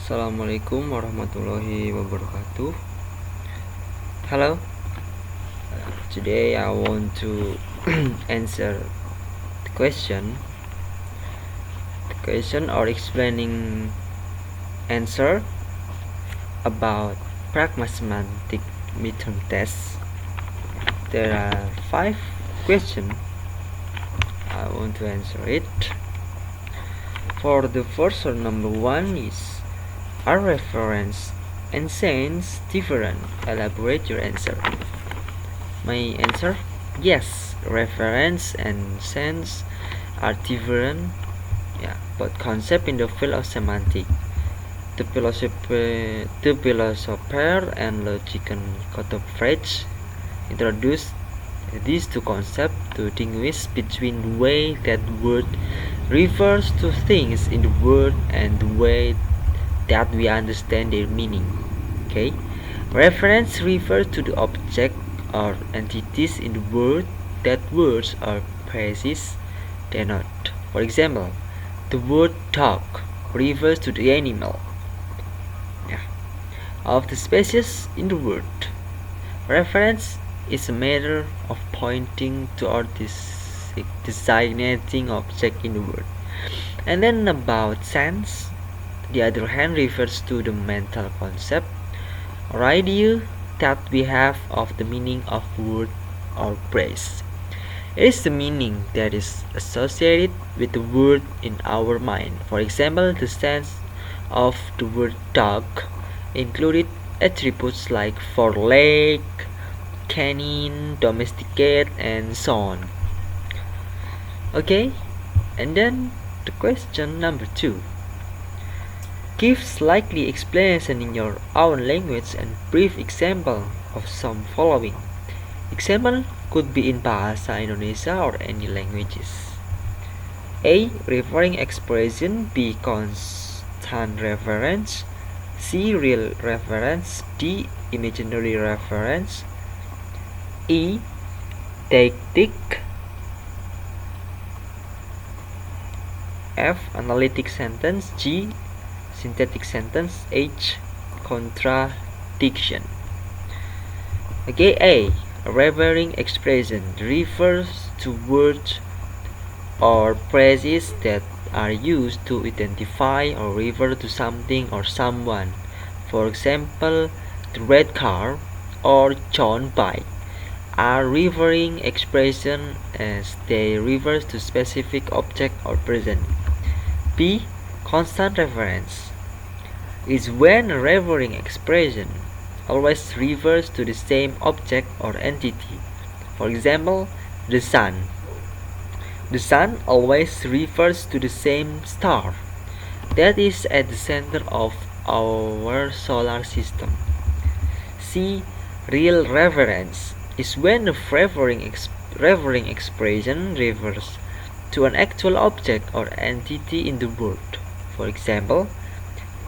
Assalamualaikum warahmatullahi wabarakatuh. Hello. Today I want to answer the question or explaining answer about Pragma semantic midterm test. There are 5 questions. I want to answer it. For the first one, number 1 is, are reference and sense different? Elaborate your answer. My answer: yes, reference and sense are different. But concept in the field of semantics. The philosopher and logical French introduced these two concepts to distinguish between the way that word refers to things in the word and the way that we understand their meaning. Okay, reference refers to the object or entities in the word that words or phrases denote. For example, the word dog refers to the animal of the species in the word. Reference is a matter of pointing toward this designating object in the word. And then about sense, the other hand, refers to the mental concept or idea that we have of the meaning of word or phrase. It is the meaning that is associated with the word in our mind. For example, the sense of the word dog included attributes like four-leg, canine, domesticate, and so on. Okay, and then the question number 2. Give slightly explanation in your own language and brief example of some following. Example could be in Bahasa Indonesia or any languages. A. Referring expression. B. Constant reference. C. Real reference. D. Imaginary reference. E. Deictic. F. Analytic sentence. G. Synthetic sentence. H. Contradiction. Okay, A. Referring expression refers to words or phrases that are used to identify or refer to something or someone. For example, the red car or John bike are referring expression as they refer to specific object or person. B. Constant reference is when a referring expression always refers to the same object or entity. For example, the sun. The sun always refers to the same star that is at the center of our solar system. C. Real reference is when a referring expression refers to an actual object or entity in the world. For example,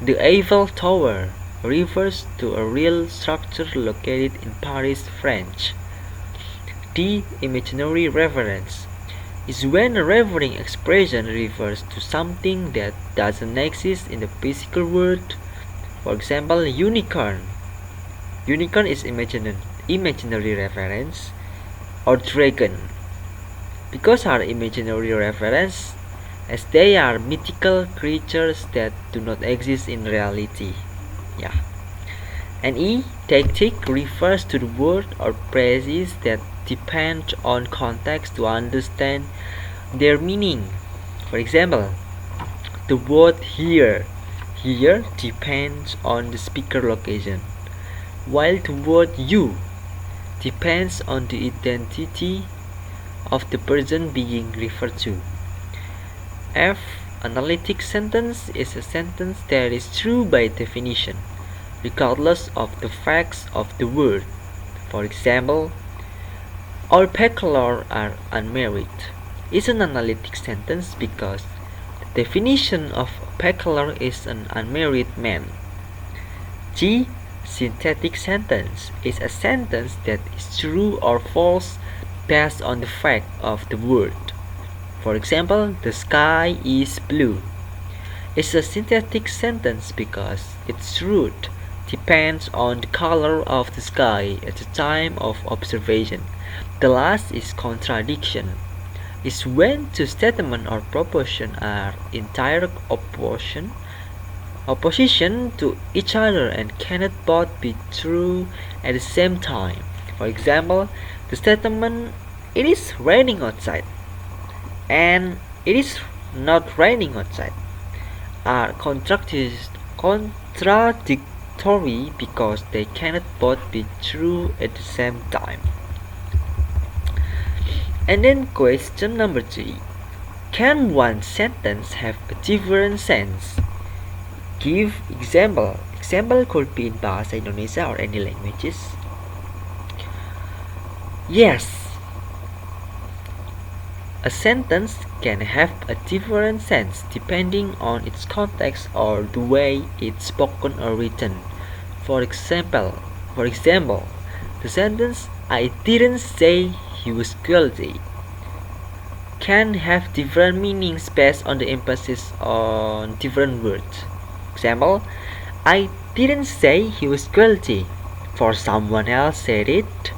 the Eiffel Tower refers to a real structure located in Paris, France. D. Imaginary reference is when a referring expression refers to something that doesn't exist in the physical world. For example, unicorn. Unicorn is imaginary reference, or dragon, because are imaginary reference as they are mythical creatures that do not exist in reality. And E. Deictic refers to the word or phrases that depend on context to understand their meaning. For example, the word here depends on the speaker location, while the word you depends on the identity of the person being referred to. F. Analytic sentence is a sentence that is true by definition, regardless of the facts of the word. For example, all bachelors are unmarried is an analytic sentence because the definition of a bachelor is an unmarried man. G. Synthetic sentence is a sentence that is true or false based on the fact of the word. For example, the sky is blue is a synthetic sentence because its root depends on the color of the sky at the time of observation. The last is contradiction. Is when two statements or propositions are entire opposition to each other and cannot both be true at the same time. For example, the statement "it is raining outside" and "it is not raining outside" are contradictory because they cannot both be true at the same time. And then question number 3. Can one sentence have a different sense? Give example. Example could be in Bahasa Indonesia or any languages. Yes, a sentence can have a different sense depending on its context or the way it's spoken or written. For example, the sentence "I didn't say he was guilty" can have different meanings based on the emphasis on different words. Example, "I didn't say he was guilty" for someone else said it.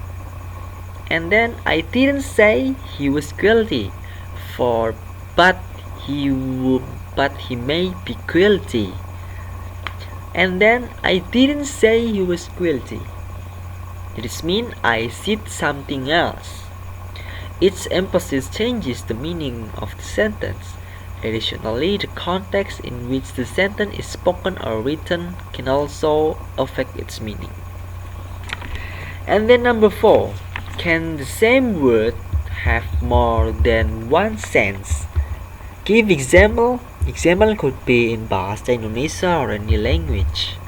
And then "I didn't say he was guilty" for but he may be guilty. And then "I didn't say he was guilty." This means I said something else. Its emphasis changes the meaning of the sentence. Additionally, the context in which the sentence is spoken or written can also affect its meaning. And then number 4. Can the same word have more than one sense? Give example. Example could be in Bahasa Indonesia or any language.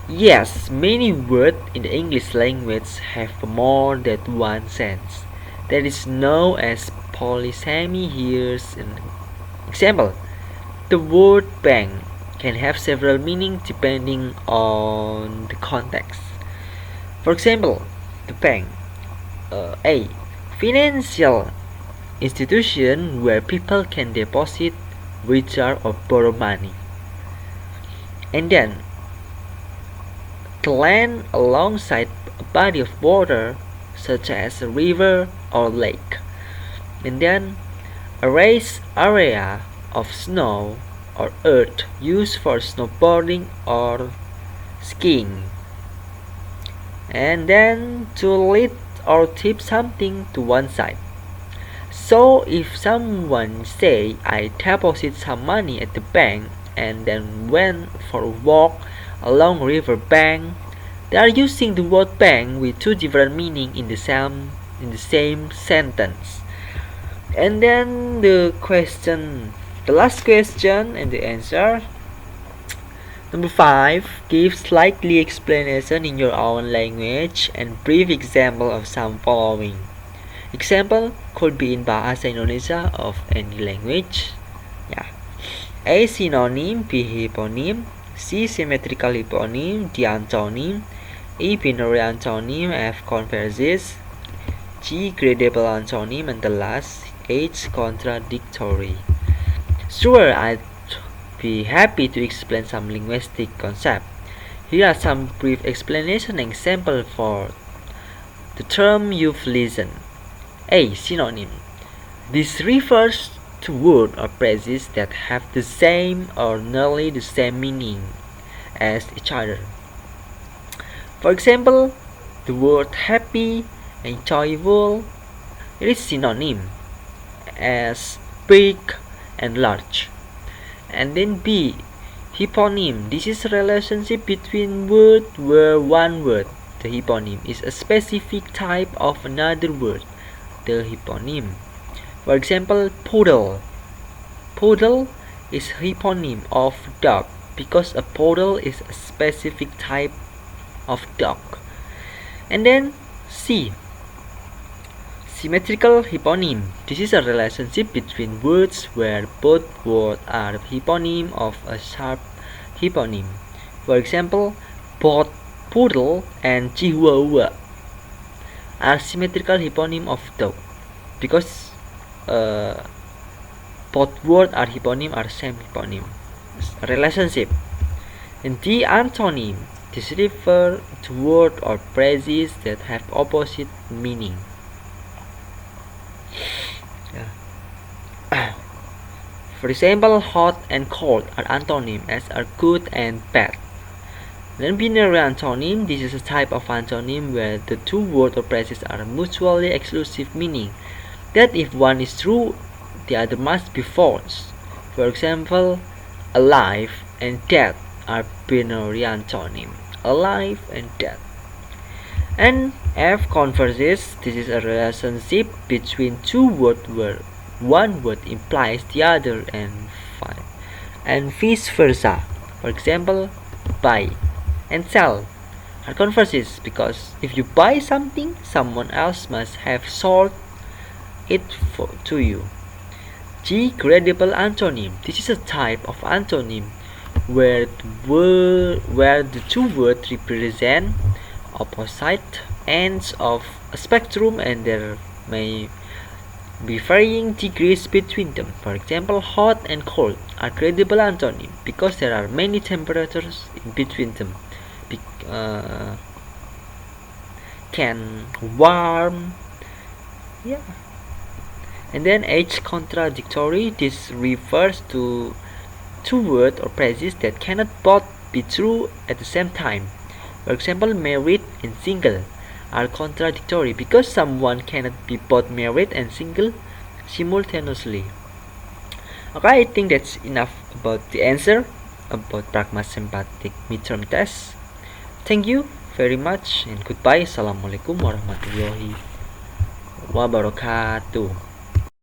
Yes, many words in the English language have more than one sense. That is known as polysemy. Here's an example. The word bank can have several meanings depending on the context. For example, the bank. A. Financial institution where people can deposit, withdraw, or borrow money. And then the land alongside a body of water such as a river or lake. And then a raised area of snow or earth used for snowboarding or skiing. And then to lift or tip something to one side. So if someone say "I deposit some money at the bank" and then went for a walk along river bank, they are using the word bank with two different meanings in the same sentence. And then the last question and the answer. Number 5. Give slightly explanation in your own language and brief example of some following. Example could be in Bahasa Indonesia of any language. A. Synonym. B. Hyponym. C. Symmetrical hyponym. D. Antonym. E. Binary antonym. F. Converses. G. Gradable antonym. And the last H. Contradictory. Sure, I'd be happy to explain some linguistic concepts. Here are some brief explanation and examples for the term you've listened. A. Synonym. This refers to words or phrases that have the same or nearly the same meaning as each other. For example, the word happy and joyful is synonym as big and large. And then B. Hyponym. This is a relationship between words where one word, the hyponym, is a specific type of another word, the hyponym. For example, poodle. Poodle is hyponym of dog because a poodle is a specific type of dog. And then C. Symmetrical hyponym. This is a relationship between words where both words are hyponym of a sharp hyponym. For example, both poodle and chihuahua are symmetrical hyponym of dog because both word are hyponym or same hyponym. Relationship. And the antonym. This refers to words or phrases that have opposite meaning. Yeah. For example, hot and cold are antonym, as are good and bad. Then binary antonym. This is a type of antonym where the two words or phrases are mutually exclusive, meaning that if one is true, the other must be false. For example, alive and dead are binary antonym. Alive and dead. And F converses. This is a relationship between two words where one word implies the other and vice versa. For example, buy and sell are converses because if you buy something, someone else must have sold it to you. G. Gradable antonym. This is a type of antonym where the two words represent opposite ends of a spectrum and there may be varying degrees between them. For example, hot and cold are gradable antonym because there are many temperatures in between them. Can warm, yeah. And then H. Contradictory. This refers to two words or phrases that cannot both be true at the same time. For example, married and single are contradictory because someone cannot be both married and single simultaneously. Okay, I think that's enough about the answer about Pragma sympathetic midterm test. Thank you very much and goodbye. Assalamualaikum warahmatullahi wabarakatuh.